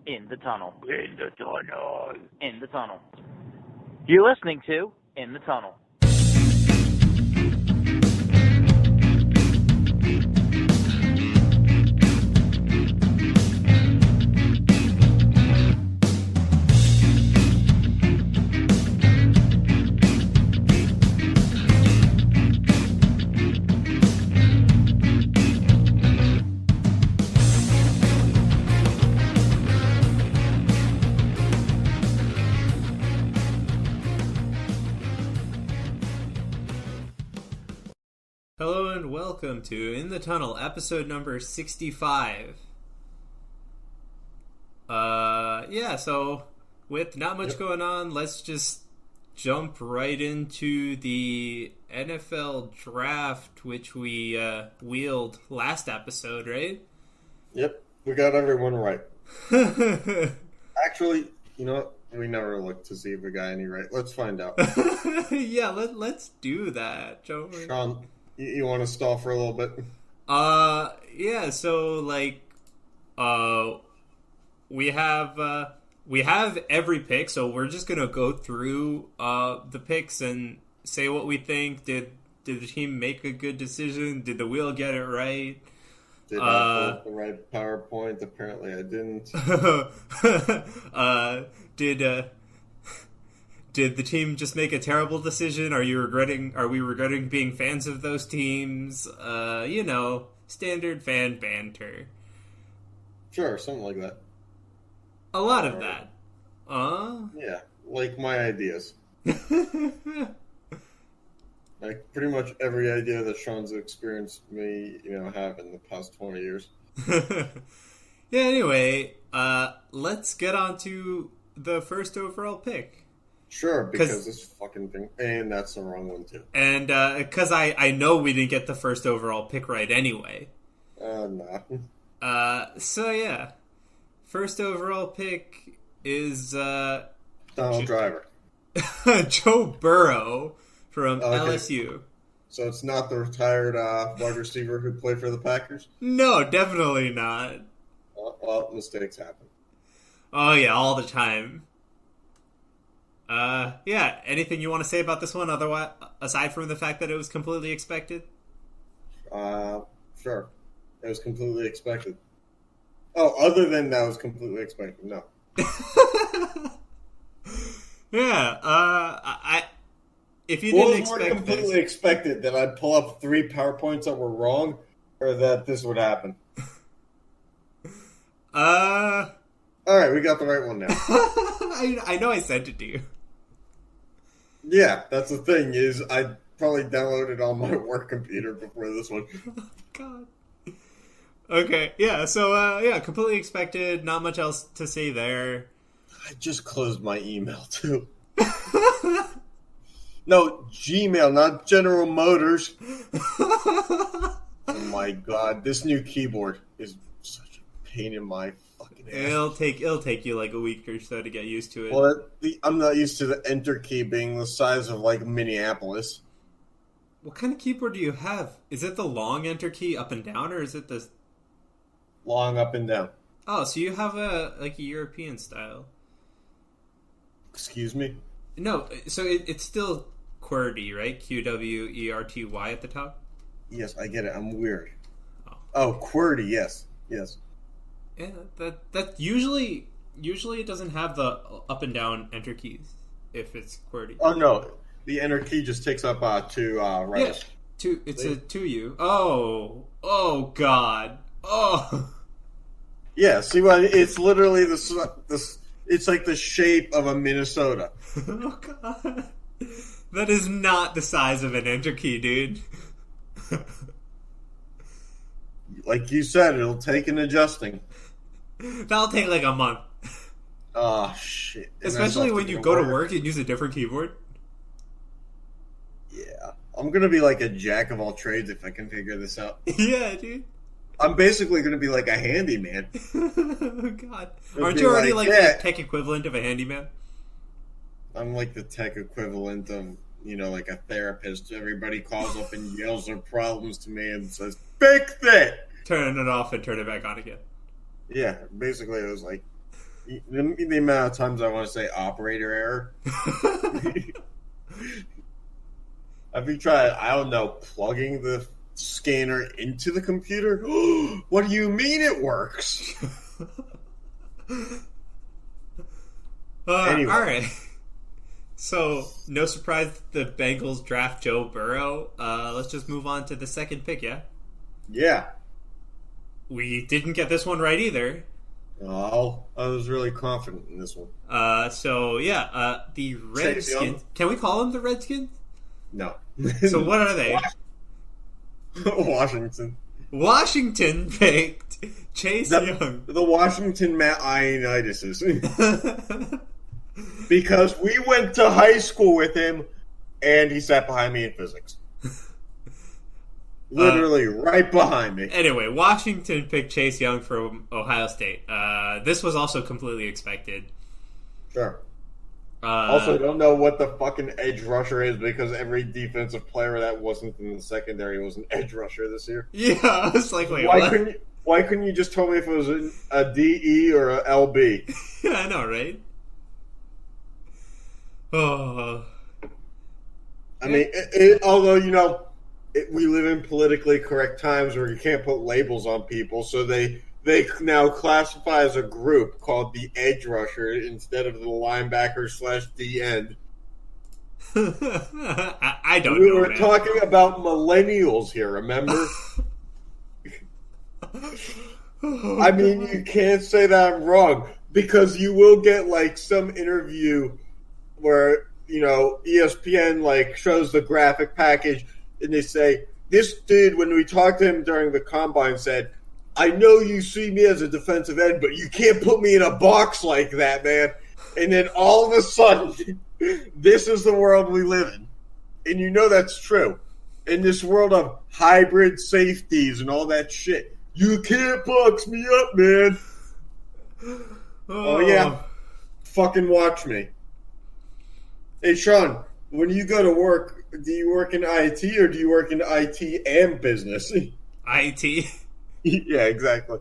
In the tunnel. In the tunnel. In the tunnel. You're listening to In the Tunnel. Hello and welcome to In the Tunnel, episode number 65. So with not much going on, let's just jump right into the NFL draft, which we wheeled last episode, right? Yep, we got everyone right. Actually, you know what? We never looked to see if we got any right. Let's find out. Yeah, let's do that, Joe. Sean, you want to stall for a little bit? We have every pick, so we're just gonna go through the picks and say what we think. Did the team make a good decision? Did the wheel get it right? Did I pull up the right PowerPoint? Apparently I didn't. Did the team just make a terrible decision? Are we regretting being fans of those teams? Standard fan banter. Sure, something like that. A lot of that. Yeah, like my ideas. Like pretty much every idea that Sean's experienced me, have in the past 20 years. Yeah, anyway, let's get on to the first overall pick. Sure, because this fucking thing, and that's the wrong one too. And because I know we didn't get the first overall pick right anyway. Nah. So yeah, first overall pick is Donald Driver. Joe Burrow from LSU. So it's not the retired wide receiver who played for the Packers? No, definitely not. Well, mistakes happen. Oh yeah, all the time. Anything you want to say about this one, otherwise, aside from the fact that it was completely expected? Sure. It was completely expected. Oh, other than that was completely expected, no. If you didn't expect expect completely expected that I'd pull up 3 PowerPoints that were wrong, or that this would happen? Alright, we got the right one now. I know I sent it to you. Yeah, that's the thing, is I probably downloaded on my work computer before this one. Oh, God. Okay, yeah, so, completely expected, not much else to say there. I just closed my email, too. No, Gmail, not General Motors. Oh my God, this new keyboard is such a pain in my fucking ass. It'll take you like a week or so to get used to it. Well, I'm not used to the enter key being the size of like Minneapolis. What kind of keyboard do you have? Is it the long enter key up and down, or is it the long up and down? Oh, so you have a European style. Excuse me? No, so it's still QWERTY, right? QWERTY at the top? Yes, I get it. I'm weird. Oh, QWERTY, yes. Yes. Yeah, that usually it doesn't have the up and down enter keys if it's QWERTY. Oh, no. The enter key just takes up 2 right. Yeah, it's a 2U. Oh, God. Oh. Yeah, see what? It's literally it's like the shape of a Minnesota. Oh, God. That is not the size of an enter key, dude. Like you said, it'll take an adjusting. That'll take like a month. Oh, shit. And especially when you go to work and use a different keyboard. Yeah. I'm going to be like a jack of all trades if I can figure this out. Yeah, dude. I'm basically going to be like a handyman. Oh, God. Aren't you already like the tech equivalent of a handyman? I'm like the tech equivalent of, like a therapist. Everybody calls up and yells their problems to me and says, fix it! Turn it off and turn it back on again. Yeah, basically it was like, The amount of times I want to say operator error. Have you tried, I don't know, plugging the scanner into the computer? What do you mean it works? Anyway. All right. So, no surprise the Bengals draft Joe Burrow. Let's just move on to the second pick, yeah? Yeah. We didn't get this one right either. Oh, I was really confident in this one. The Redskins. Can we call them the Redskins? No. So what are they? Washington. Washington picked Chase Young. The Washington Matt Ioannidis. Because we went to high school with him, and he sat behind me in physics. Literally right behind me. Anyway, Washington picked Chase Young from Ohio State. This was also completely expected. Sure. Also, don't know what the fucking edge rusher is because every defensive player that wasn't in the secondary was an edge rusher this year. Yeah, I was like, wait, why couldn't you just tell me if it was a DE or a LB? Yeah, I know, right? Oh. I mean, although, we live in politically correct times where you can't put labels on people, so they now classify as a group called the edge rusher instead of the linebacker / D end. I don't know. We were talking about millennials here, remember? I mean, you can't say that I'm wrong because you will get like some interview where, ESPN like shows the graphic package and they say, this dude, when we talked to him during the combine, said, I know you see me as a defensive end, but you can't put me in a box like that, man. And then all of a sudden, this is the world we live in. And that's true. In this world of hybrid safeties and all that shit, you can't box me up, man. Oh yeah. Fucking watch me. Hey, Sean, when you go to work, do you work in IT or do you work in IT and business? IT? Yeah, exactly.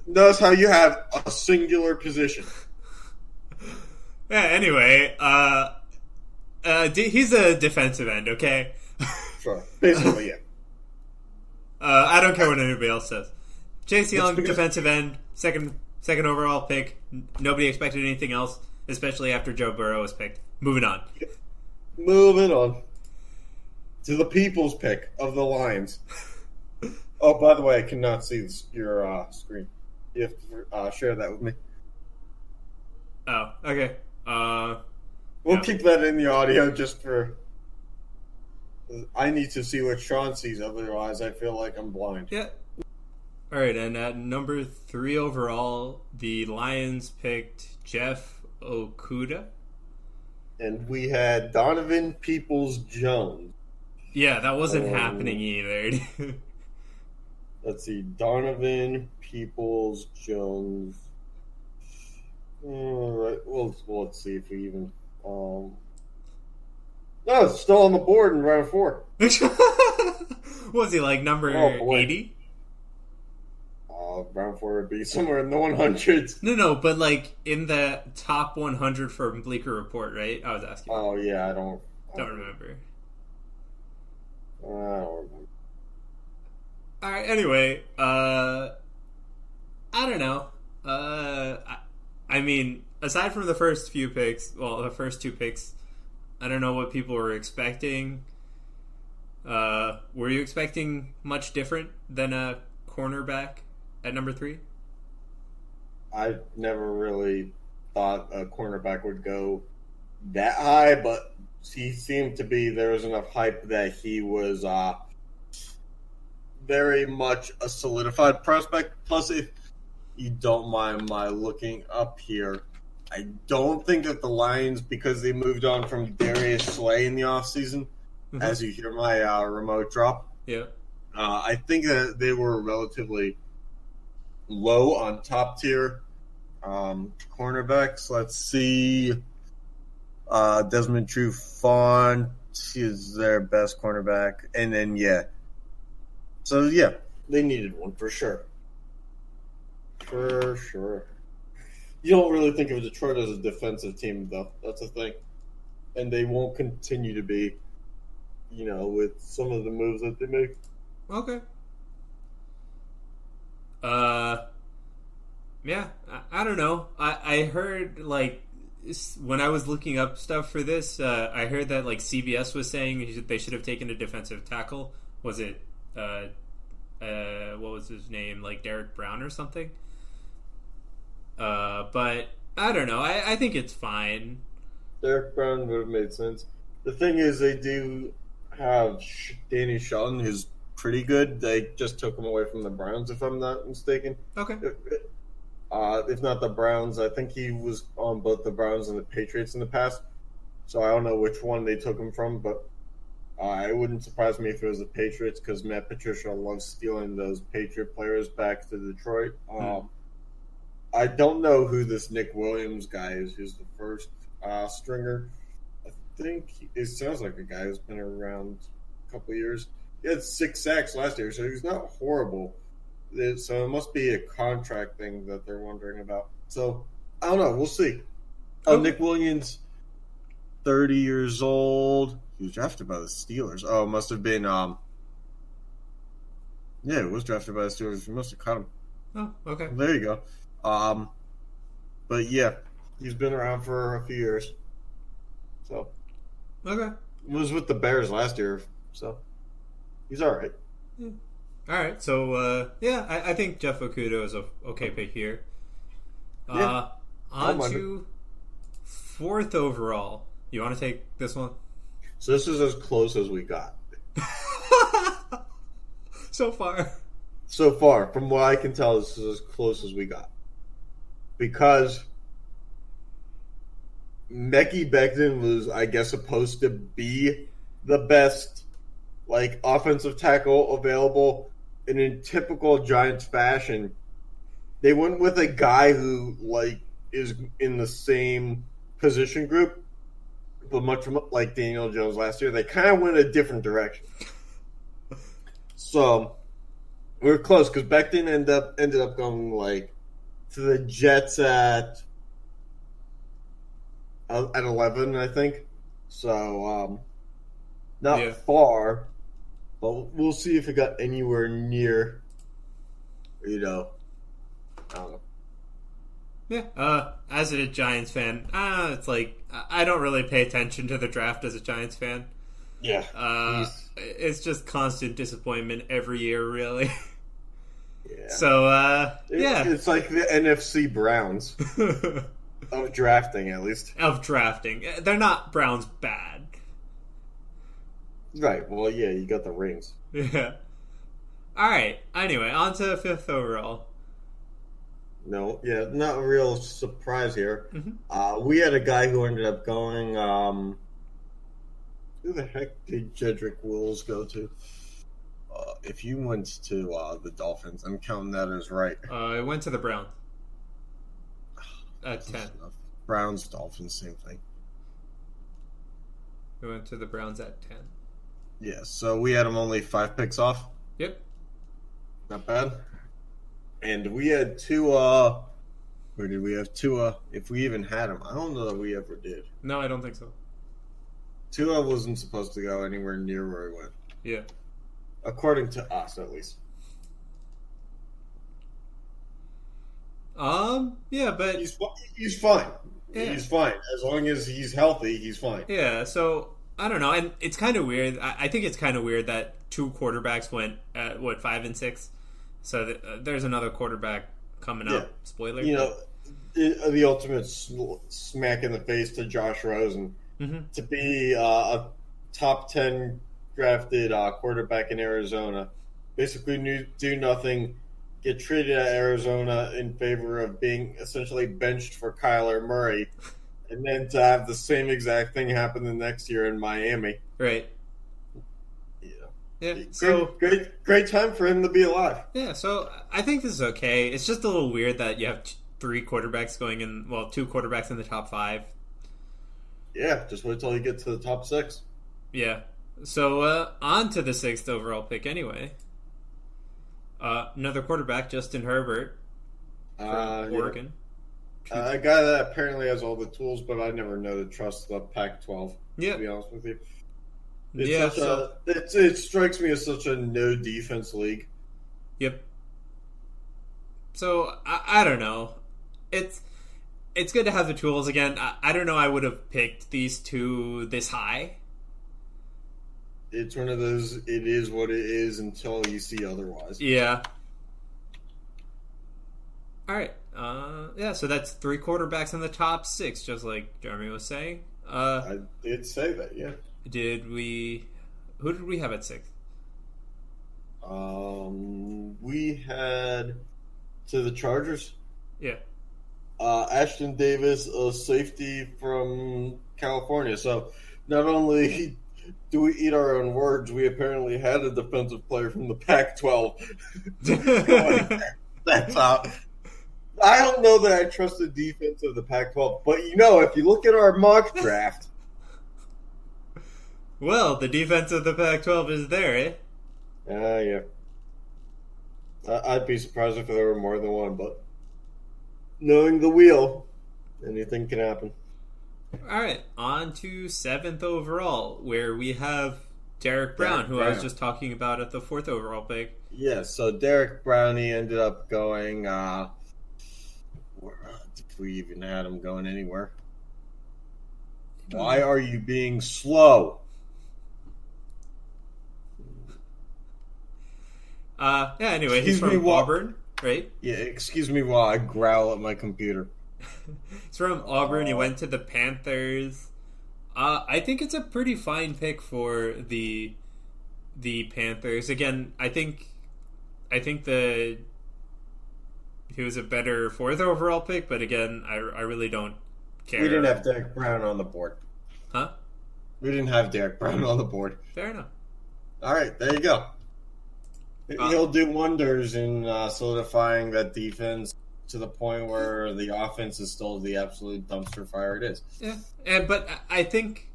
Notice how you have a singular position. Yeah, anyway, he's a defensive end, okay? Sure. Basically, yeah. I don't care what anybody else says. Chase Young, defensive end, second overall pick. Nobody expected anything else, especially after Joe Burrow was picked. Moving on. Moving on to the people's pick of the Lions. Oh, by the way, I cannot see your screen. You have to share that with me. Oh, okay. We'll keep that in the audio just for... I need to see what Sean sees, otherwise I feel like I'm blind. Yeah. All right, and at number 3 overall, the Lions picked Jeff Okudah. And we had Donovan Peoples-Jones. Yeah, that wasn't happening either. Let's see, Donovan Peoples-Jones. All right, well, let's see if we even... No, it's still on the board in round 4. Was he like number 80? Round 4 would be somewhere in the 100s. No, but like in the top 100 from Bleacher Report, right? I was asking. Oh, yeah, I don't remember. I don't remember. All right. Anyway, I don't know. I mean, aside from the first few picks, the first 2 picks, I don't know what people were expecting. Were you expecting much different than a cornerback at number 3? I never really thought a cornerback would go that high, but he seemed to be, there was enough hype that he was very much a solidified prospect. Plus, if you don't mind my looking up here, I don't think that the Lions, because they moved on from Darius Slay in the offseason, as you hear my remote drop, I think that they were relatively low on top tier cornerbacks. Let's see. Desmond Trufant is their best cornerback. And then, So, they needed one for sure. For sure. You don't really think of Detroit as a defensive team, though. That's the thing. And they won't continue to be, with some of the moves that they make. Okay. Yeah, I don't know. I heard, like, when I was looking up stuff for this, I heard that, like, CBS was saying they should have taken a defensive tackle. Was it, what was his name? Like, Derek Brown or something? But I don't know. I think it's fine. Derek Brown would have made sense. The thing is, they do have Danny Shelton, who's pretty good. They just took him away from the Browns, if I'm not mistaken. Okay. If not the Browns, I think he was on both the Browns and the Patriots in the past. So I don't know which one they took him from, but it wouldn't surprise me if it was the Patriots because Matt Patricia loves stealing those Patriot players back to Detroit. I don't know who this Nick Williams guy is, who's the first stringer. I think it sounds like a guy who's been around a couple years. He had 6 sacks last year, so he's not horrible. So it must be a contract thing that they're wondering about. So I don't know. We'll see. Nick Williams, 30 years old. He was drafted by the Steelers. Oh, it must have been. Yeah, it was drafted by the Steelers. You must have caught him. Oh, okay. Well, there you go. But yeah, he's been around for a few years. So Okay. he was with the Bears last year. So he's all right. Yeah. All right, so I think Jeff Okudah is a okay pick here. Yeah, On to 4th overall. You want to take this one? So this is as close as we got. So far. So far, from what I can tell, this is as close as we got. Because Mekhi Becton was, I guess, supposed to be the best, like, offensive tackle available. And in typical Giants fashion, they went with a guy who, like, is in the same position group, but much like Daniel Jones last year. They kind of went a different direction. So we were close because Becton ended up going, like, to the Jets at 11, I think. So not far. But we'll see if it got anywhere near, I don't know. Yeah. As a Giants fan, it's like I don't really pay attention to the draft as a Giants fan. Yeah. It's just constant disappointment every year, really. Yeah. So, yeah. It's like the NFC Browns of drafting, at least. Of drafting. They're not Browns bad. Right. Well, yeah, you got the rings. Yeah. All right. Anyway, on to 5th overall. No, yeah, not a real surprise here. Mm-hmm. We had a guy who ended up going. Who the heck did Jedrick Wills go to? If he went to the Dolphins, I'm counting that as right. It went to the Browns at 10. Browns, Dolphins, same thing. It went to the Browns at 10. Yeah, so we had him only 5 picks off. Yep. Not bad. And we had Tua. Or did we have Tua? If we even had him, I don't know that we ever did. No, I don't think so. Tua wasn't supposed to go anywhere near where he went. Yeah. According to us, at least. Yeah, but He's fine. Yeah. He's fine. As long as he's healthy, he's fine. yeah, so I don't know, and it's kind of weird. I think it's kind of weird that 2 quarterbacks went at 5 and 6. So there's another quarterback coming up. Spoiler. The ultimate smack in the face to Josh Rosen to be a top 10 drafted quarterback in Arizona. Basically, do nothing, get traded at Arizona in favor of being essentially benched for Kyler Murray, and then to have the same exact thing happen the next year in Miami. Right. Yeah. Great, So great time for him to be alive. yeah, so I think this is okay. It's just a little weird that you have 3 quarterbacks going in. Well, 2 quarterbacks in the top 5. Yeah, just wait till you get to the top 6. Yeah. So on to the 6th overall pick anyway. Another quarterback, Justin Herbert from Oregon. A guy that apparently has all the tools, but I never know to trust the Pac-12. Yeah. To be honest with you, it strikes me as such a no defense league. Yep. So I don't know. It's good to have the tools again. I don't know. I would have picked these two this high. It's one of those. It is what it is until you see otherwise. Yeah. All right. Yeah. So that's 3 quarterbacks in the top 6, just like Jeremy was saying. I did say that. Yeah. Who did we have at 6? We had to the Chargers. Yeah. Ashton Davis, a safety from California. So not only do we eat our own words, we apparently had a defensive player from the Pac-12. That's I don't know that I trust the defense of the Pac-12, but if you look at our mock draft. Well, the defense of the Pac-12 is there, eh? Yeah. I'd be surprised if there were more than one, but knowing the wheel, anything can happen. All right, on to 7th overall, where we have Derek Brown, who I was just talking about at the 4th overall pick. Yeah, so Derek Brown, he ended up going, if we even had him going anywhere. Why are you being slow? Anyway, he's from Auburn, right? Yeah, excuse me while I growl at my computer. He's from Auburn. He went to the Panthers. I think it's a pretty fine pick for the Panthers. Again, I think he was a better 4th overall pick, but again, I really don't care. We didn't have Derek Brown on the board. Huh? We didn't have Derek Brown on the board. Fair enough. All right, there you go. He'll do wonders in solidifying that defense to the point where the offense is still the absolute dumpster fire it is. Yeah, but I think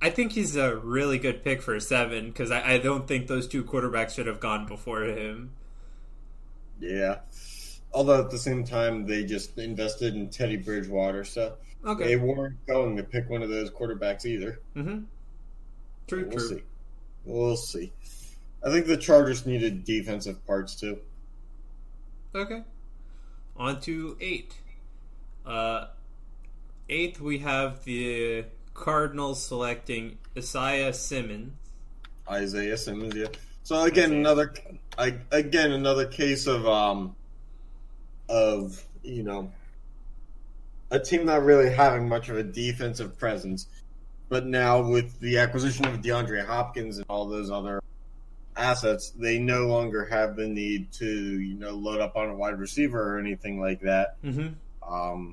he's a really good pick for 7 because I don't think those 2 quarterbacks should have gone before him. Yeah. Although at the same time, they just invested in Teddy Bridgewater, so they weren't going to pick one of those quarterbacks either. Mm-hmm. True. We'll see. I think the Chargers needed defensive parts too. Okay. On to 8. 8th, we have the Cardinals selecting Isaiah Simmons. Yeah. So again, another case of a team not really having much of a defensive presence, but now with the acquisition of DeAndre Hopkins and all those other assets, they no longer have the need to load up on a wide receiver or anything like that. Mm-hmm.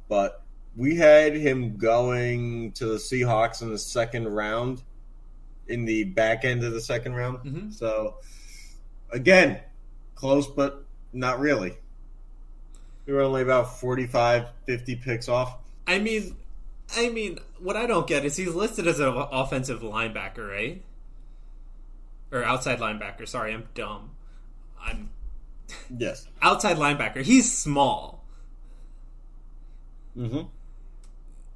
But we had him going to the Seahawks in the 2nd round, in the back end of the 2nd round. Mm-hmm. So again, close, but not really. We were only about 45, 50 picks off. I mean, what I don't get is he's listed as an offensive linebacker, right? Or outside linebacker. Sorry, I'm dumb. Yes. Outside linebacker. He's small. Mm-hmm.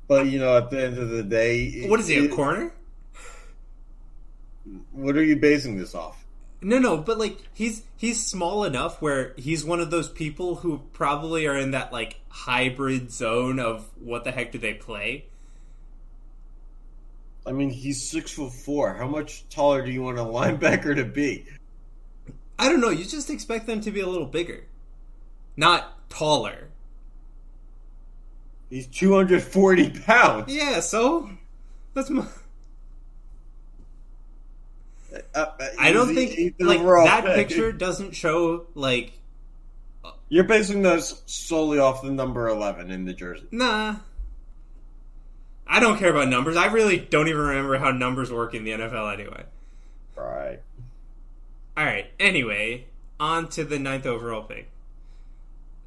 But, at the end of the day... What is he, a corner? What are you basing this off? No, but, he's small enough where he's one of those people who probably are in that, hybrid zone of what the heck do they play? I mean, he's 6'4". How much taller do you want a linebacker to be? I don't know. You just expect them to be a little bigger. Not taller. He's 240 pounds. Yeah, so? That's my... I don't think that picture doesn't show You're basing those solely off the number 11 in the jersey. Nah, I don't care about numbers. I really don't even remember how numbers work in the NFL anyway. Right. All right. Anyway, on to the 9th overall pick.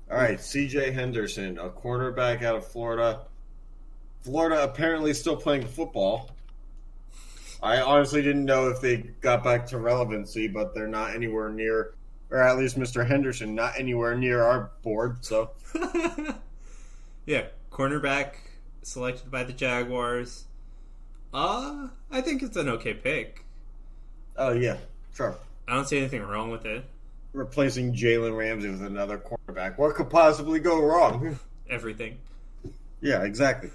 All right, C.J. Henderson, a cornerback out of Florida. Florida apparently still playing football. I honestly didn't know if they got back to relevancy, but they're not anywhere near, or at least Mr. Henderson, not anywhere near our board. So Yeah, cornerback selected by the Jaguars. I think it's an okay pick. Oh, yeah, sure. I don't see anything wrong with it. Replacing Jalen Ramsey with another cornerback. What could possibly go wrong? Everything. Yeah, exactly.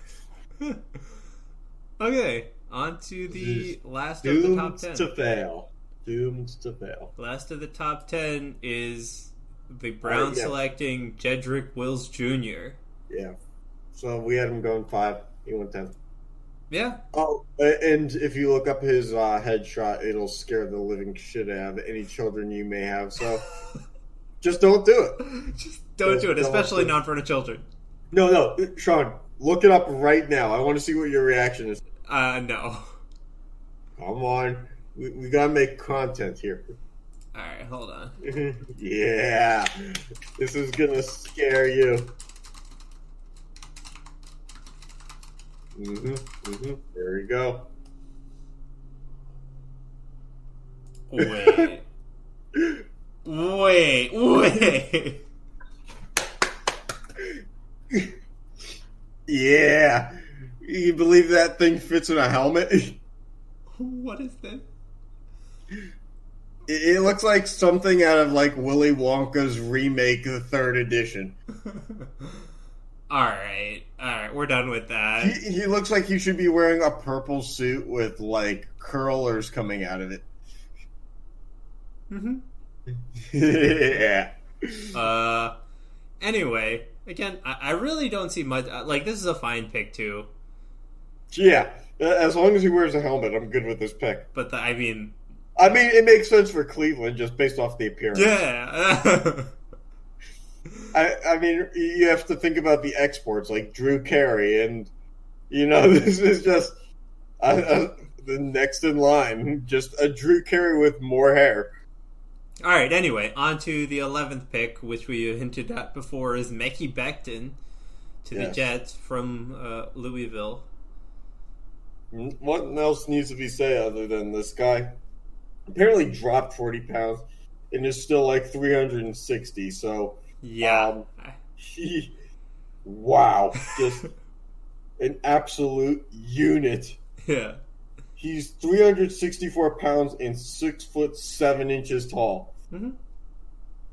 Okay, on to the last of the Doomed top 10. to fail. Doomed to fail. Last of the top 10 is the Browns selecting Jedrick Wills Jr. Yeah. So we had him going 5. He went 10. Yeah. Oh, and if you look up his headshot, it'll scare the living shit out of any children you may have. So just don't do it. Just don't do it, especially not in front of children. No, Sean, look it up right now. I want to see what your reaction is. No. Come on. We got to make content here. All right, hold on. Yeah. This is going to scare you. There you go. Wait. Yeah. You believe that thing fits in a helmet? What is this? It looks like something out of like Willy Wonka's remake, the 3rd edition. All right, we're done with that. He looks like he should be wearing a purple suit with like curlers coming out of it. Yeah. Anyway, again, I really don't see much. Like, this is a fine pick too. Yeah, as long as he wears a helmet, I'm good with this pick. But I mean, it makes sense for Cleveland just based off the appearance. Yeah. I mean, you have to think about the exports, like Drew Carey, and, this is just the next in line. Just a Drew Carey with more hair. All right, anyway, on to the 11th pick, which we hinted at before, is Mekhi Becton to the Jets from Louisville. What else needs to be said other than this guy apparently dropped 40 pounds and is still like 360, so... Yeah. Wow. Just an absolute unit. Yeah. He's 364 pounds and 6'7" tall. Mm-hmm.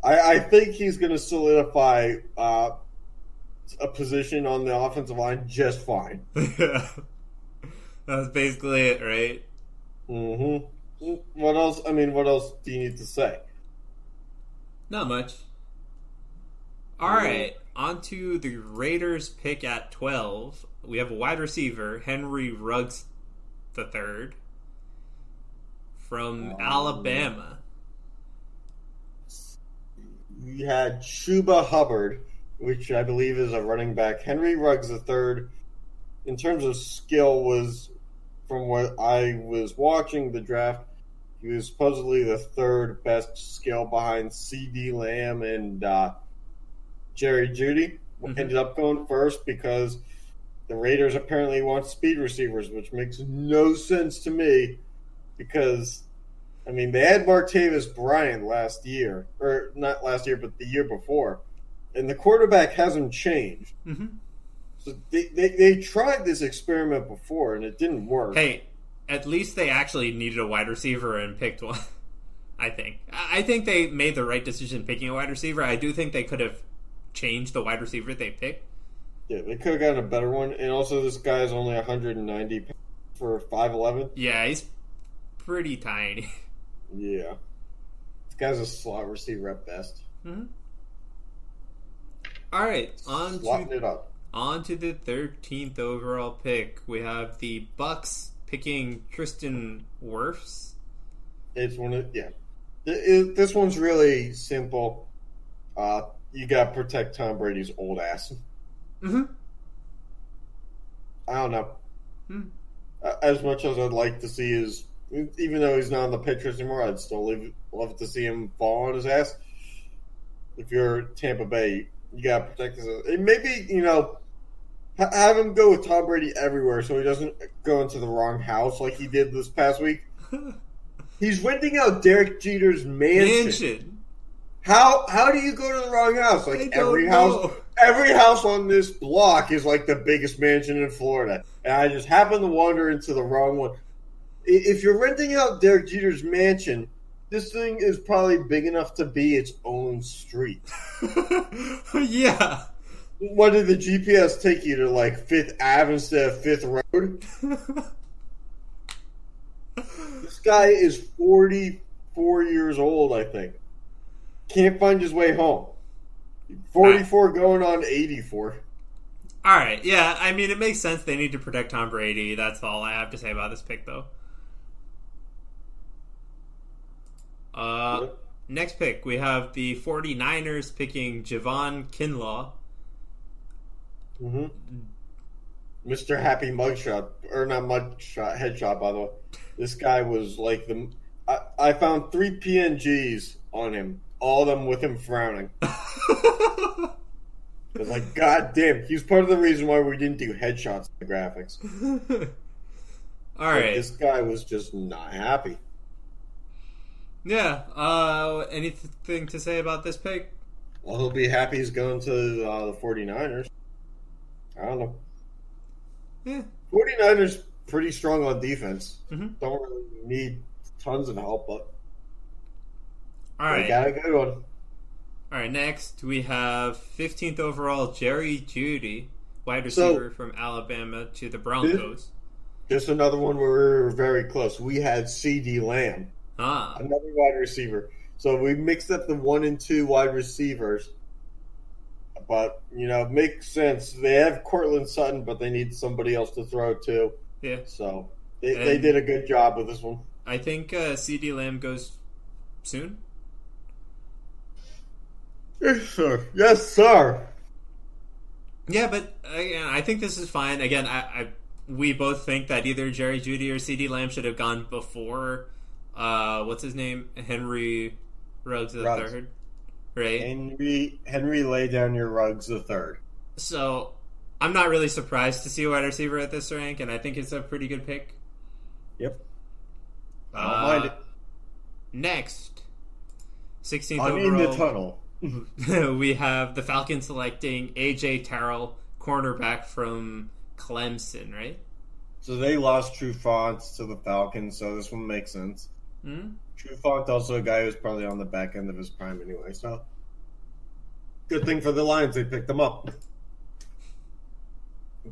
I think he's going to solidify a position on the offensive line just fine. Yeah. That's basically it, right? Mm-hmm. What else? I mean, what else do you need to say? Not much. All right, on to the Raiders pick at 12. We have a wide receiver, Henry Ruggs III, from Alabama. We had Chuba Hubbard, which I believe is a running back. Henry Ruggs III, in terms of skill, was, from what I was watching the draft, he was supposedly the 3rd best skill behind CeeDee Lamb and Jerry Jeudy. Ended up going first because the Raiders apparently want speed receivers, which makes no sense to me because, I mean, they had Martavis Bryant last year. Or not last year, but the year before. And the quarterback hasn't changed. Mm-hmm. So they tried this experiment before, and it didn't work. Hey, at least they actually needed a wide receiver and picked one, I think. I think they made the right decision picking a wide receiver. I do think they could have changed the wide receiver they picked. Yeah, they could have gotten a better one. And also, this guy's only 190 pounds for 5'11". Yeah, he's pretty tiny. Yeah. This guy's a slot receiver at best. Mm-hmm. All right, Slotting it up. On to the 13th overall pick. We have the Bucks picking Tristan Wirfs. It's one of this one's really simple. You got to protect Tom Brady's old ass. Mm-hmm. I don't know. As much as I'd like to see his, even though he's not on the Patriots anymore, I'd still love to see him fall on his ass. If you're Tampa Bay, you got to protect his. And maybe, have him go with Tom Brady everywhere so he doesn't go into the wrong house like he did this past week. He's renting out Derek Jeter's mansion. How do you go to the wrong house? Like every house? every house on this block is like the biggest mansion in Florida, and I just happened to wander into the wrong one. If you're renting out Derek Jeter's mansion, this thing is probably big enough to be its own street. Yeah. What did the GPS take you to, like, Fifth Ave instead of Fifth Road? This guy is 44 years old, I think. Can't find his way home. 44 going on 84. All right, yeah, I mean, it makes sense. They need to protect Tom Brady. That's all I have to say about this pick, though. Next pick, we have the 49ers picking Javon Kinlaw. Mm-hmm. Mr. Happy Mugshot, or not Mugshot, Headshot, by the way. This guy was like the... I found 3 PNGs on him, all of them with him frowning. I was like, God damn, he's part of the reason why we didn't do headshots in the graphics. All right. This guy was just not happy. Yeah. Anything to say about this pick? Well, he'll be happy he's going to the 49ers. I don't know. Yeah. 49ers pretty strong on defense. Mm-hmm. Don't really need tons of help, but all right. they got a good one. All right, next we have 15th overall Jerry Jeudy, wide receiver from Alabama to the Broncos. Just another one where we were very close. We had C.D. Lamb, another wide receiver. So we mixed up the 1 and 2 wide receivers. But, makes sense. They have Cortland Sutton, but they need somebody else to throw to. Yeah. So they did a good job with this one. I think C.D. Lamb goes soon. Yes, sir. Yes, sir. Yeah, but again, I think this is fine. Again, we both think that either Jerry Jeudy or C.D. Lamb should have gone before, what's his name? Henry Ruggs III. Right? Henry lay down your Ruggs III. So, I'm not really surprised to see a wide receiver at this rank, and I think it's a pretty good pick. Yep. I don't mind it. Next, 16th I'm overall. in the tunnel. We have the Falcons selecting A.J. Terrell, cornerback from Clemson, right? So they lost Trufant to the Falcons, so this one makes sense. Mm-hmm. Trufant also a guy who's probably on the back end of his prime anyway, so good thing for the Lions they picked him up.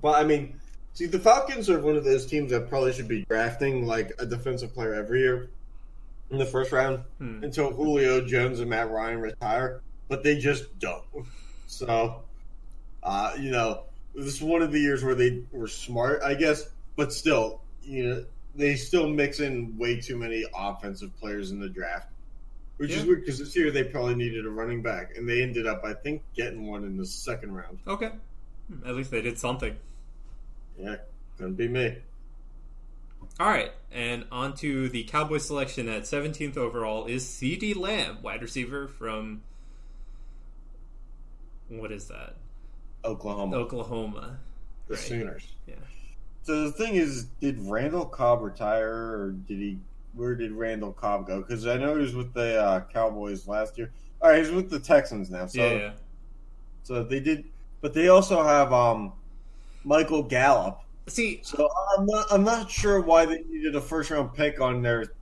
But, I mean, see, the Falcons are one of those teams that probably should be drafting, like, a defensive player every year in the first round until Julio Jones and Matt Ryan retire, but they just don't. So, this is one of the years where they were smart, I guess, but still, they still mix in way too many offensive players in the draft, which is weird because this year they probably needed a running back, and they ended up, I think, getting one in the second round. Okay. At least they did something. Yeah, couldn't be me. All right, and on to the Cowboys selection at 17th overall is C.D. Lamb, wide receiver from, what is that? Oklahoma. The Right. Sooners. Yeah. So the thing is, did Randall Cobb retire, or where did Randall Cobb go? Because I know he was with the Cowboys last year. All right, he's with the Texans now. So, Yeah. So they did, but they also have Michael Gallup. See, So I'm not sure why they needed a first round pick on their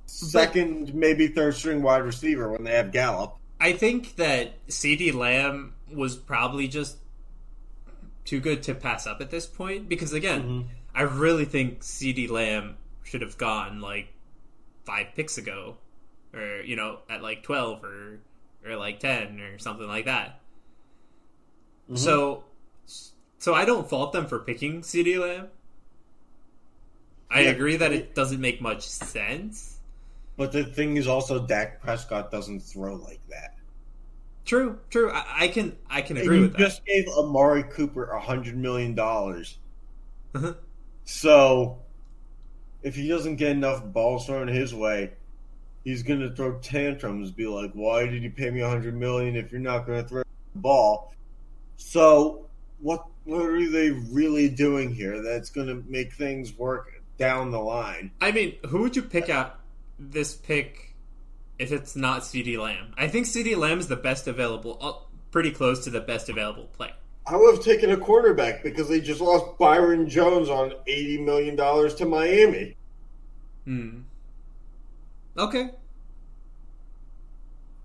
second, maybe third string wide receiver when they have Gallup. I think that C.D. Lamb was probably just too good to pass up at this point because, again, I really think C.D. Lamb should have gone like 5 picks ago, or at like 12 or like 10 or something like that. So I don't fault them for picking C.D. Lamb. I agree that it doesn't make much sense. But the thing is also Dak Prescott doesn't throw like that. True. I can agree with that. You just gave Amari Cooper $100 million. So if he doesn't get enough balls thrown his way, he's going to throw tantrums, be like, why did you pay me $100 million if you're not going to throw the ball? So what are they really doing here that's going to make things work down the line? I mean, who would you pick out this pick if it's not C.D. Lamb? I think C.D. Lamb is the best available. pretty close to the best available player. I would have taken a quarterback because they just lost Byron Jones on $80 million to Miami. Okay.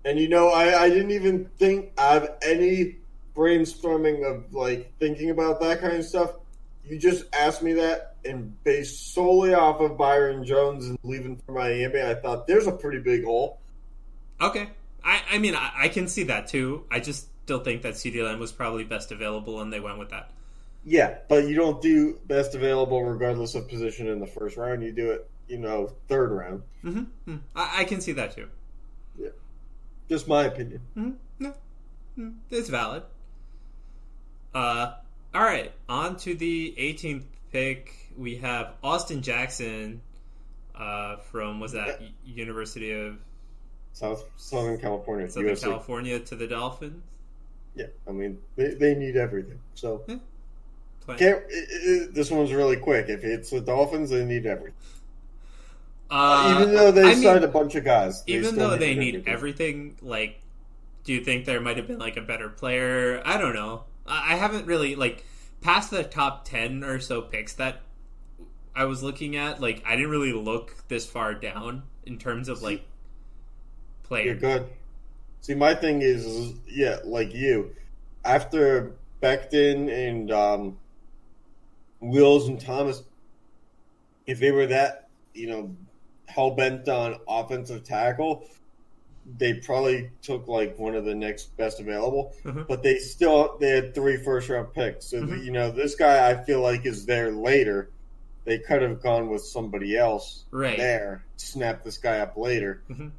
And I didn't even think I have any brainstorming of like thinking about that kind of stuff. You just asked me that, and based solely off of Byron Jones and leaving for Miami, I thought there's a pretty big hole. Okay. I mean, I can see that too. I just still think that CeeDee Lamb was probably best available, and they went with that. Yeah, but you don't do best available regardless of position in the first round. You do it, third round. Mm-hmm. I can see that too. Yeah. Just my opinion. No, it's valid. All right, on to the 18th pick. We have Austin Jackson from, University of Southern California. Southern USC. California to the Dolphins? Yeah, I mean, they need everything. So Yeah. this one's really quick. If it's the Dolphins, they need everything. Even though they signed a bunch of guys. Even though they need everything, like, do you think there might have been, like, a better player? I don't know. I haven't really, like, past the top 10 or so picks that I was looking at, like, I didn't really look this far down in terms of, like, players. You're good. See, my thing is like you. After Becton and Wills and Thomas, if they were that, hell-bent on offensive tackle, they probably took like one of the next best available, but they had 3 first-round picks. So this guy I feel like is there later. They could have gone with somebody else there, snap this guy up later, and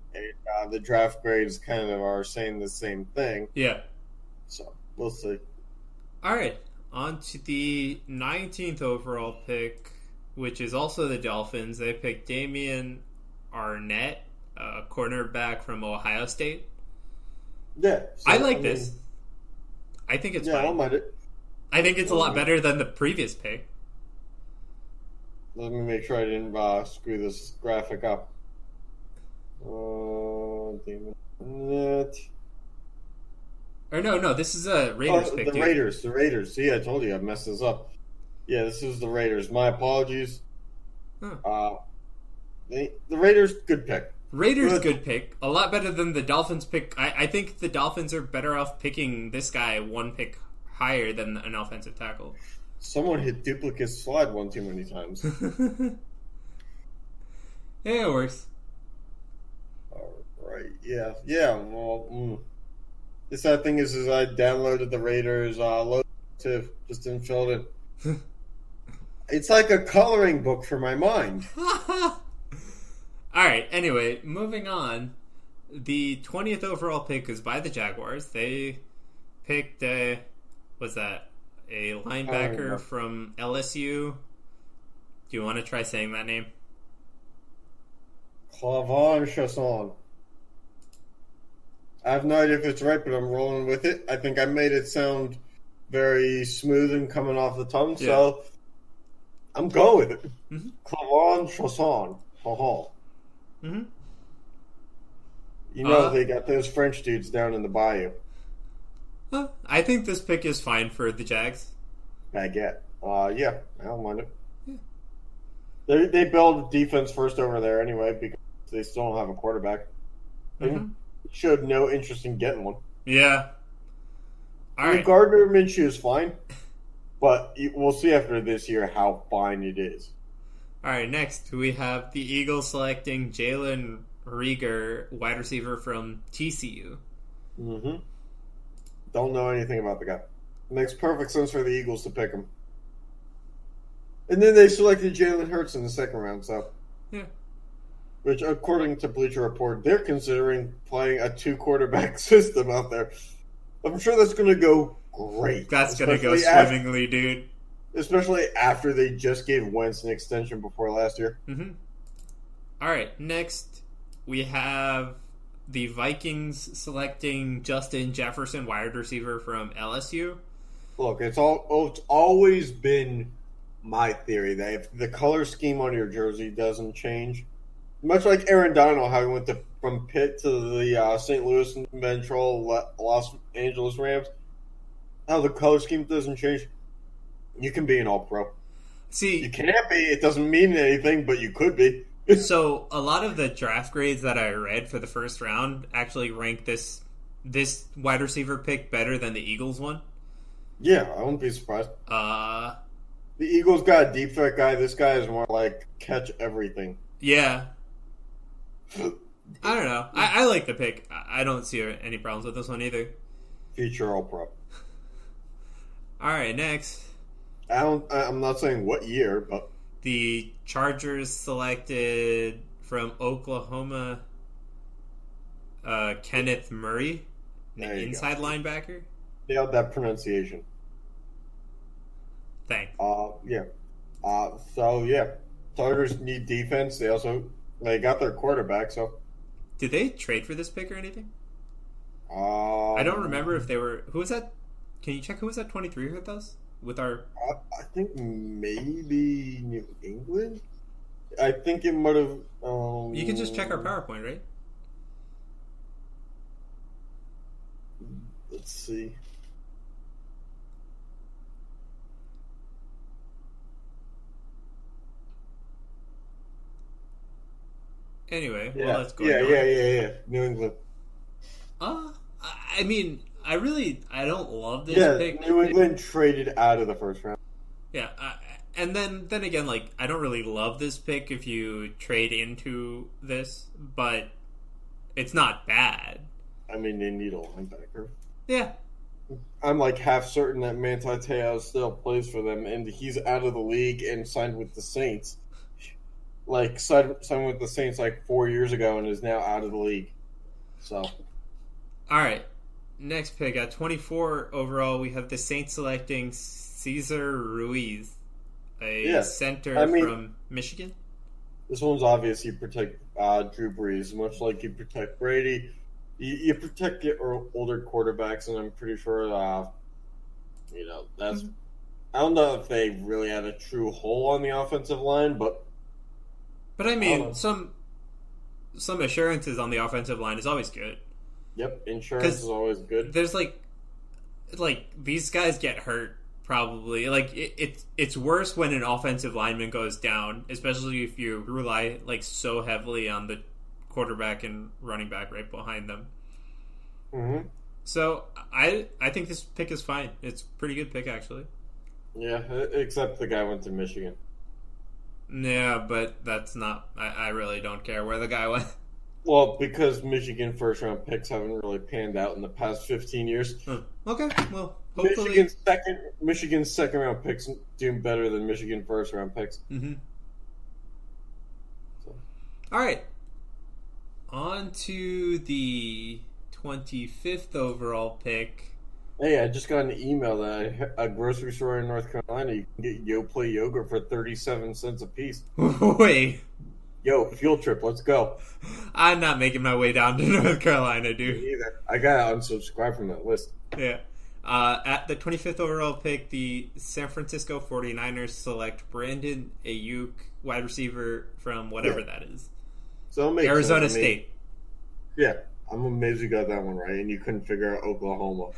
the draft grades kind of are saying the same thing. Yeah. So we'll see. All right, on to the 19th overall pick, which is also the Dolphins. They picked Damian Arnett, a cornerback from Ohio State. Yeah. So, I like this. I think it's fine. I don't mind it. I think it's a lot better than the previous pick. Let me make sure I didn't screw this graphic up. Damian Arnett. Or no, this is a Raiders pick. The Raiders. See, I told you I messed this up. Yeah, this is the Raiders. My apologies. The Raiders, good pick. Raiders, good pick. A lot better than the Dolphins pick. I think the Dolphins are better off picking this guy one pick higher than an offensive tackle. Someone hit duplicate slide one too many times. Yeah, it works. All right. Yeah. Well, the sad thing is I downloaded the Raiders logo too. Just didn't fill it in. It's like a coloring book for my mind. All right. Anyway, moving on. The 20th overall pick is by the Jaguars. They picked a linebacker from LSU. Do you want to try saying that name? Clavon Chasson. I have no idea if it's right, but I'm rolling with it. I think I made it sound very smooth and coming off the tongue, so I'm going with it. Clavon Chasson. They got those French dudes down in the bayou. I think this pick is fine for the Jags. Baguette. Yeah, I don't mind it. Yeah. They build defense first over there anyway because they still don't have a quarterback. They showed no interest in getting one. Yeah. All right. Gardner Minshew is fine, but we'll see after this year how fine it is. All right, next we have the Eagles selecting Jalen Reagor, wide receiver from TCU. Don't know anything about the guy. Makes perfect sense for the Eagles to pick him. And then they selected Jalen Hurts in the second round, so. Yeah. Which, according to Bleacher Report, they're considering playing a 2-quarterback system out there. I'm sure that's going to go great. That's going to go swimmingly, dude. Especially after they just gave Wentz an extension before last year. All right, next we have the Vikings selecting Justin Jefferson, wide receiver from LSU. Look, it's always been my theory that if the color scheme on your jersey doesn't change, much like Aaron Donald, how he went to from Pitt to the St. Louis Metro Los Angeles Rams, how the color scheme doesn't change, you can be an All-Pro. See, You can't be. It doesn't mean anything, but you could be. so a lot of the draft grades that I read for the first round actually rank this wide receiver pick better than the Eagles one. Yeah, I wouldn't be surprised. Uh, The Eagles got a deep threat guy. This guy is more like catch everything. yeah. I don't know. I like the pick. I don't see any problems with this one either. Future All-Pro. All right, next. I'm not saying what year, but The Chargers selected from Oklahoma Kenneth Murray, There the you inside linebacker. nailed that pronunciation. Thanks. Yeah. Chargers need defense. They got their quarterback, so. Did they trade for this pick or anything? I I don't remember if they were. Who was that? Can you check who was at 23 with us? With our. I think maybe New England. I think it might have. You can just check our PowerPoint, right? Let's see. Anyway, Yeah, well, let's go. yeah. New England. I mean, I don't love this Yeah, pick. New England traded out of the first round. Yeah, and then again, like, I don't really love this pick if you trade into this, but it's not bad. I mean, they need a linebacker. Yeah, I'm like half certain that Manti Te'o still plays for them, and he's out of the league and signed with the Saints. Like signed with the Saints like 4 years ago, and is now out of the league. So, all right. Next pick at 24 overall, we have the Saints selecting Cesar Ruiz, a center from Michigan. this one's obvious. You protect Drew Brees, much like you protect Brady. You protect your older quarterbacks, and I'm pretty sure, that's. I don't know if they really had a true hole on the offensive line, but I mean, some assurances on the offensive line is always good. Yep, insurance is always good. There's like these guys get hurt probably. Like it's worse when an offensive lineman goes down, especially if you rely like so heavily on the quarterback and running back right behind them. Mm-hmm. So I think this pick is fine. It's a pretty good pick actually. Yeah, except the guy went to Michigan. Yeah, but that's not. I really don't care where the guy went. Well, because Michigan first round picks haven't really panned out in the past 15 years. Okay, well, hopefully Michigan's second round picks doing better than Michigan first round picks. Mm-hmm. So. All right, on to the 25th overall pick. Hey, I just got an email that a grocery store in North Carolina, you can get Yoplait yogurt for 37 cents a piece. Wait. Yo, field trip, let's go. I'm not making my way down to North Carolina, Me dude. either. I gotta unsubscribe from that list. Yeah. At the 25th overall pick, the San Francisco 49ers select Brandon Ayuk, wide receiver from whatever that is. So it makes Arizona sense to me. State. Yeah, I'm amazed you got that one right, and you couldn't figure out Oklahoma.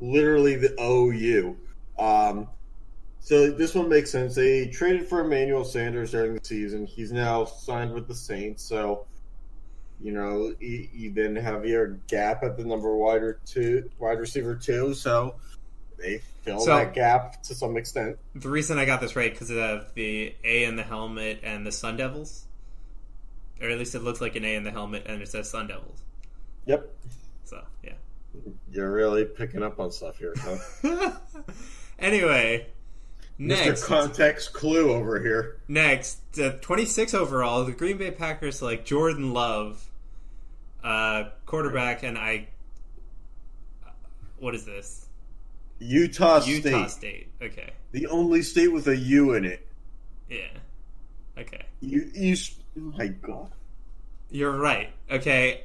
Literally the OU. So this one makes sense. They traded for Emmanuel Sanders during the season. He's now signed with the Saints, so you then have your gap at the number wide receiver 2. So they fill that gap to some extent. The reason I got this right because of the A in the helmet and the Sun Devils, or at least it looks like an A in the helmet and it says Sun Devils. Yep. So yeah. You're really picking up on stuff here, huh? Anyway, next. Mr. Context Clue over here. Next, 26 overall, the Green Bay Packers select Jordan Love, quarterback, and what is this? Utah State. Okay. The only state with a U in it. Yeah. Okay. Oh my God. You're right. Okay.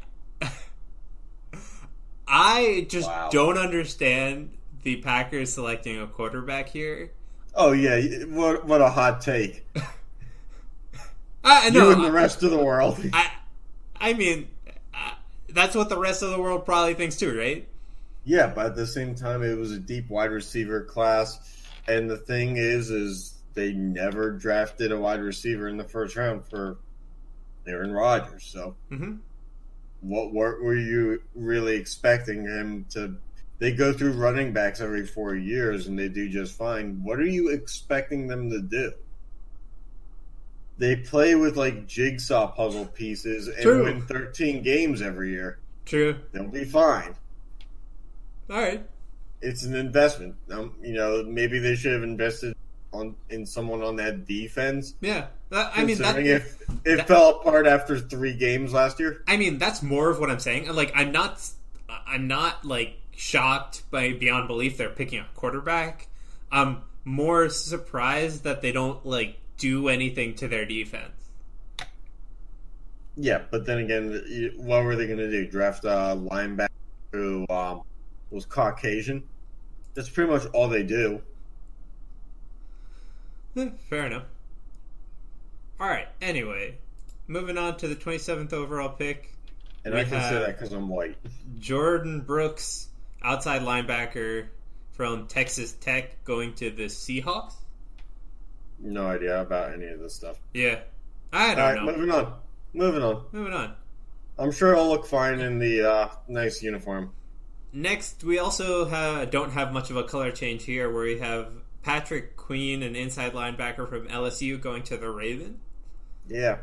I just don't understand the Packers selecting a quarterback here. Oh yeah, what a hot take. No, You and the rest of the world. I mean, that's what the rest of the world probably thinks too, right? Yeah, but at the same time, it was a deep wide receiver class, and the thing is they never drafted a wide receiver in the first round for Aaron Rodgers. So, what were you really expecting him to? They go through running backs every 4 years, and they do just fine. What are you expecting them to do? They play with like jigsaw puzzle pieces and win 13 games every year. True. They'll be fine. All right. It's an investment. Maybe they should have invested in someone on that defense. Yeah. I mean, if it fell apart after 3 games last year. I mean, that's more of what I'm saying. Like, I'm not like shocked by beyond belief they're picking a quarterback. I'm more surprised that they don't like do anything to their defense. Yeah, but then again, what were they going to do? Draft a linebacker who was Caucasian? That's pretty much all they do. Fair enough. All right. Anyway, moving on to the 27th overall pick. And I can say that because I'm white. Jordan Brooks, outside linebacker from Texas Tech, going to the Seahawks. No idea about any of this stuff. Yeah. I don't know. Moving on. I'm sure it'll look fine in the nice uniform. Next, we also don't have much of a color change here, where we have Patrick Queen, an inside linebacker from LSU, going to the Ravens. Yeah.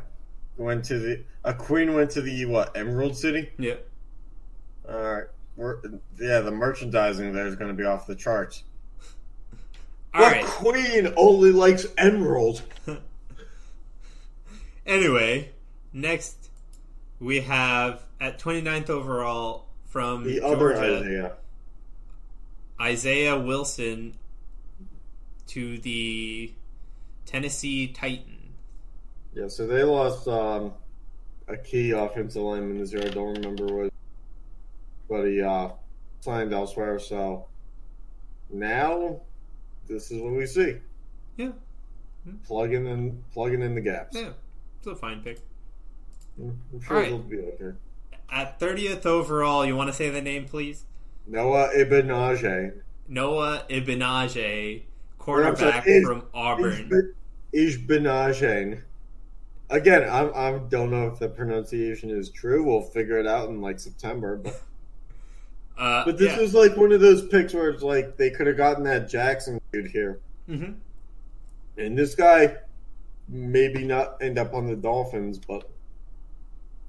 Queen went to the Emerald City? Yeah. All right. The merchandising there is going to be off the charts. All right. Queen only likes emerald. Anyway, next we have at 29th overall from the Georgia, other Isaiah Wilson to the Tennessee Titans. Yeah, so they lost a key offensive lineman this year. I don't remember what, but he signed elsewhere. So now this is what we see. Yeah, plugging in the gaps. Yeah, it's a fine pick. I'm sure it'll be okay. At 30th overall, you want to say the name, please? Noah Ibenaje. Noah Ibenaje, quarterback from Auburn. Ibenaje. Again, I don't know if the pronunciation is true. We'll figure it out in like September. But this is like one of those picks where it's like they could have gotten that Jackson dude here. Mm-hmm. And this guy maybe not end up on the Dolphins, but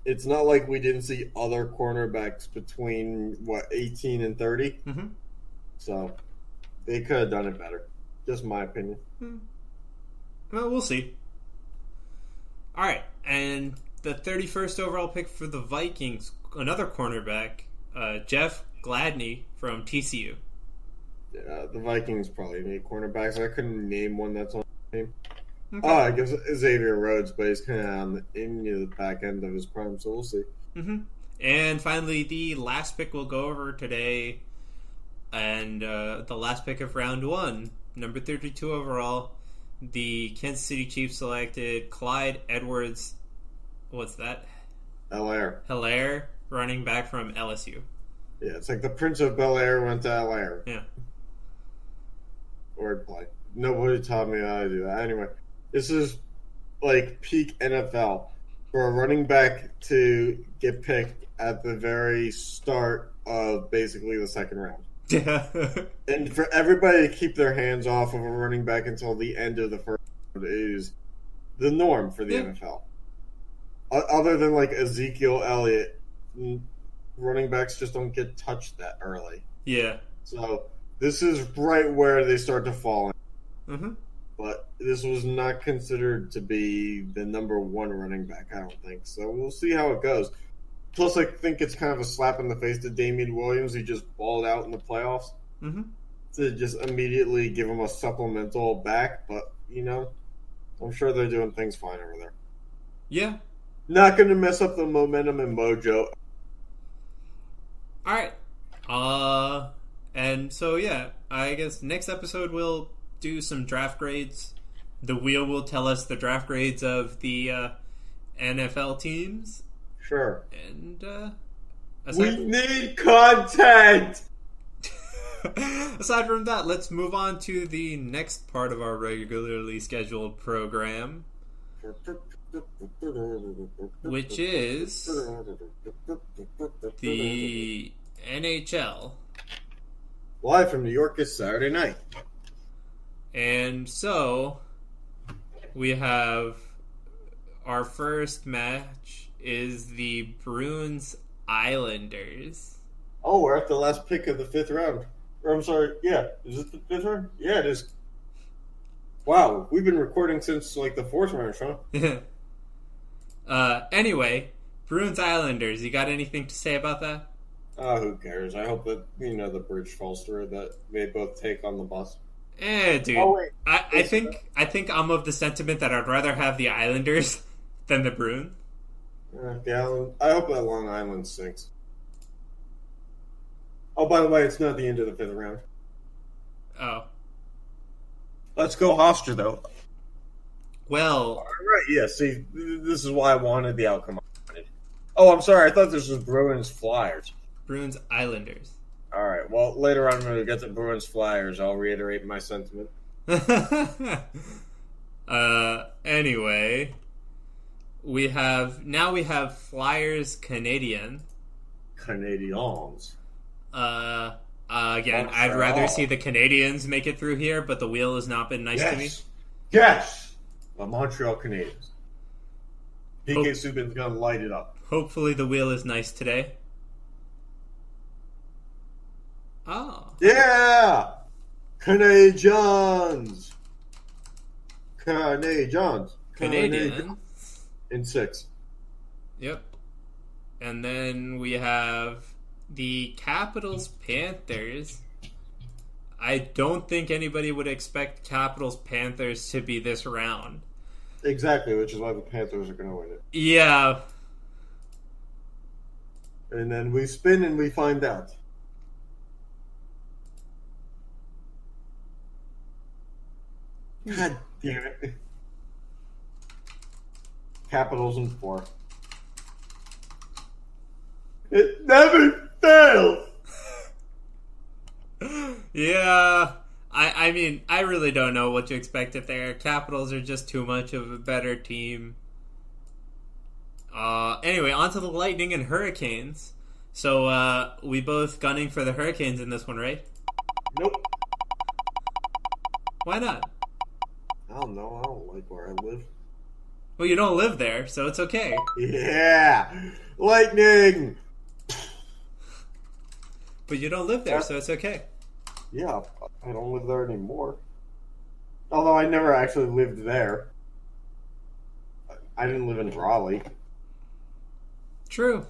it's not like we didn't see other cornerbacks between 18 and 30. Mm-hmm. So they could have done it better. Just my opinion. Well, we'll see. All right, and the 31st overall pick for the Vikings, another cornerback, Jeff Gladney from TCU. Yeah, the Vikings probably need cornerbacks. I couldn't name one that's on the team. Okay. I guess Xavier Rhodes, but he's kind of in the back end of his prime, so we'll see. Mm-hmm. And finally, the last pick we'll go over today, and the last pick of round 1, number 32 overall, the Kansas City Chiefs selected Clyde Edwards. What's that? Hilaire, running back from LSU. Yeah, it's like the Prince of Bel-Air went to Hilaire. Yeah. Wordplay. Nobody taught me how to do that. Anyway, this is like peak NFL for a running back to get picked at the very start of basically the second round. Yeah. And for everybody to keep their hands off of a running back until the end of the first round is the norm for the NFL. Other than like Ezekiel Elliott, running backs just don't get touched that early. Yeah. So this is right where they start to fall in. Mm-hmm. But this was not considered to be the number 1 running back, I don't think. So we'll see how it goes. Plus, I think it's kind of a slap in the face to Damian Williams. He just balled out in the playoffs. Mm-hmm. To just immediately give him a supplemental back. But, I'm sure they're doing things fine over there. Yeah. Not going to mess up the momentum and mojo. All right. And so, yeah, I guess next episode we'll do some draft grades. The wheel will tell us the draft grades of the NFL teams. Sure. And We need content! Aside from that, let's move on to the next part of our regularly scheduled program, which is the NHL. Live from New York is Saturday night. And so, we have our first match is the Bruins Islanders. Oh, we're at the last pick of the 5th round. Or, I'm sorry, yeah. Is it the 5th round? Yeah, it is. Wow, we've been recording since, like, the 4th round, huh? Anyway, Bruins Islanders, you got anything to say about that? Who cares? I hope that, the bridge falls through, that they both take on the bus. Dude. Oh, wait. I think I'm of the sentiment that I'd rather have the Islanders than the Bruins. I hope that Long Island sinks. Oh, by the way, it's not the end of the 5th round. Oh. Let's go Hofstra, though. Well... All right, yeah, see, this is why I wanted the outcome I wanted. Oh, I'm sorry, I thought this was Bruins Flyers. Bruins Islanders. All right, well, later on when we get to Bruins Flyers, I'll reiterate my sentiment. Anyway, we have Flyers Canadian. Canadiens. Again, I'd rather see the Canadians make it through here, but the wheel has not been nice to me. Yes! The Montreal Canadiens. PK Subban's gonna light it up. Hopefully the wheel is nice today. Oh. Yeah! Canadiens! Canadian. In 6. Yep. And then we have the Capitals Panthers. I don't think anybody would expect Capitals Panthers to be this round. Exactly, which is why the Panthers are going to win it. Yeah. And then we spin and we find out. God damn it. Capitals in 4. It never fails! Yeah. I mean, I really don't know what to expect if there. Capitals are just too much of a better team. Anyway, on to the Lightning and Hurricanes. So, we both gunning for the Hurricanes in this one, right? Nope. Why not? I don't know. I don't like where I live. Well, you don't live there, so it's okay. Yeah! Lightning! But you don't live there, so it's okay. Yeah, I don't live there anymore. Although I never actually lived there. I didn't live in Raleigh. True.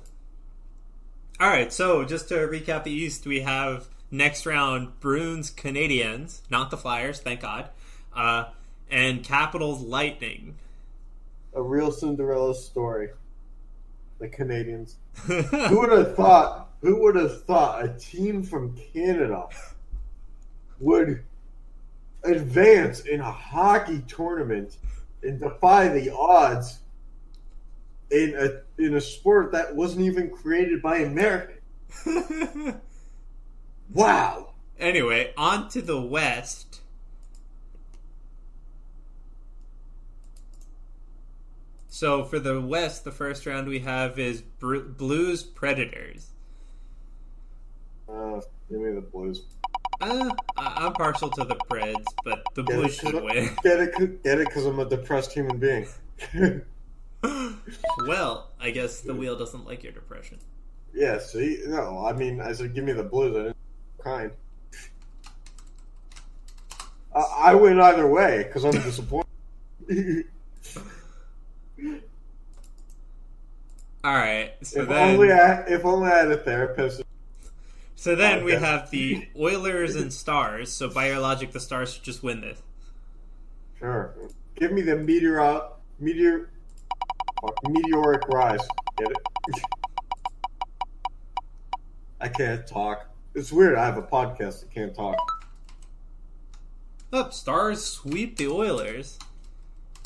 Alright, so just to recap the East, we have next round Bruins Canadiens, not the Flyers, thank God, and Capitals Lightning. A real Cinderella story. The Canadians. Who would have thought a team from Canada would advance in a hockey tournament and defy the odds in a sport that wasn't even created by Americans? Wow. Anyway, on to the West. So for the West, the first round we have is Blues Predators. Give me the Blues. I'm partial to the Preds, but the Blues should win. Get it because I'm a depressed human being. Well, I guess the wheel doesn't like your depression. Yeah, see? No, I mean, I said give me the Blues. I didn't kind. I win either way because I'm disappointed. Alright, so if then... only I had a therapist. So then we have the Oilers and Stars, so by your logic, the Stars should just win this. Sure. Give me the meteoric rise. Get it? I can't talk. It's weird. I have a podcast. I can't talk. Oh, Stars sweep the Oilers.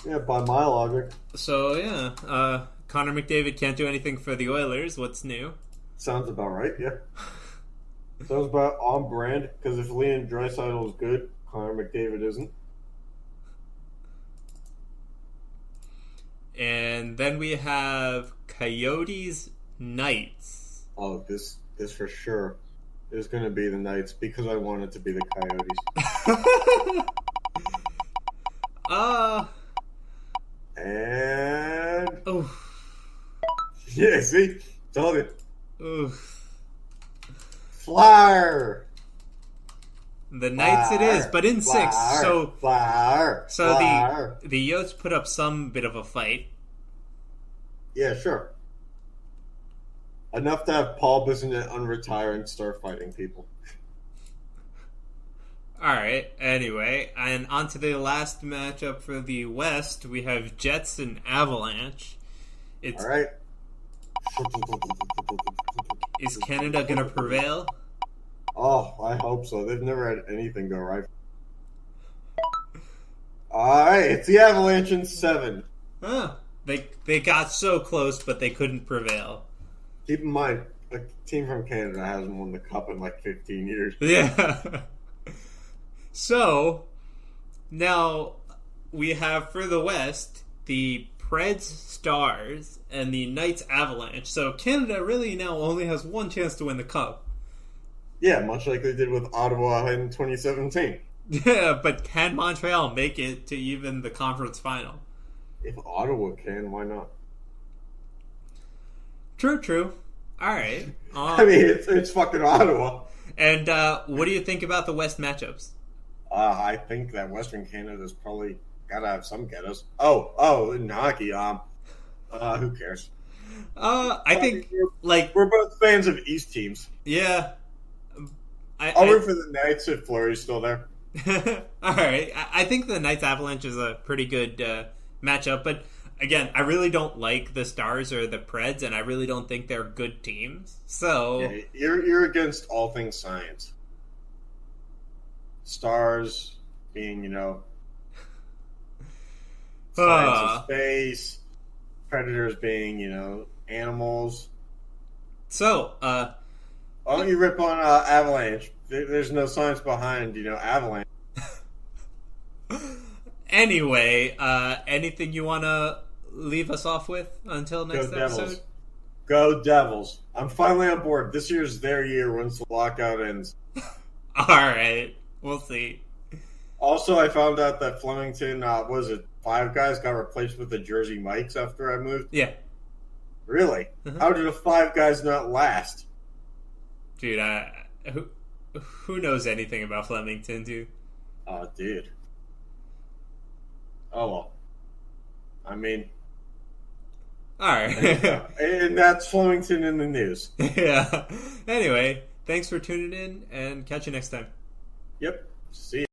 Yeah, by my logic. So, yeah. Connor McDavid can't do anything for the Oilers. What's new? Sounds about right, yeah. Sounds about on brand, because if Leon Draisaitl is good, Connor McDavid isn't. And then we have Coyotes Knights. Oh, this for sure is going to be the Knights, because I want it to be the Coyotes. And... Oh. Yeah, see? Told you. Oof. Flyer! The Knights it is, but in 6. So Flyer! the Yotes put up some bit of a fight. Yeah, sure. Enough to have Paul Bissonnette unretire and start fighting people. Alright, anyway, and on to the last matchup for the West, we have Jets and Avalanche. It's Alright. Is Canada gonna prevail? Oh, I hope so. They've never had anything go right. Alright, it's the Avalanche in 7. Huh. They got so close, but they couldn't prevail. Keep in mind, a team from Canada hasn't won the Cup in like 15 years. Yeah. So, now we have for the West the Preds Stars and the Knights Avalanche. So Canada really now only has one chance to win the Cup. Yeah, much like they did with Ottawa in 2017. Yeah, but can Montreal make it to even the conference final? If Ottawa can, why not? True. All right. I mean, it's fucking Ottawa. And what do you think about the West matchups? I think that Western Canada's probably got to have some ghettos. Oh, in hockey, who cares? I think, we're both fans of East teams. Yeah. I'll root for the Knights if Fleury's still there. All right. I think the Knights Avalanche is a pretty good matchup, but again, I really don't like the Stars or the Preds, and I really don't think they're good teams. So yeah, you're against all things science. Stars being, science of space. Predators being, animals. So, why don't you rip on Avalanche? There's no science behind, Avalanche. Anyway, anything you want to leave us off with until next episode? Devils. Go Devils. I'm finally on board. This year's their year once the lockout ends. All right. We'll see. Also, I found out that Flemington, Five Guys got replaced with the Jersey Mikes after I moved? Yeah. Really? Uh-huh. How did the Five Guys not last? Dude, who knows anything about Flemington, dude? Oh, dude. Oh, well. I mean... Alright. And that's Flemington in the news. Yeah. Anyway, thanks for tuning in, and catch you next time. Yep. See ya.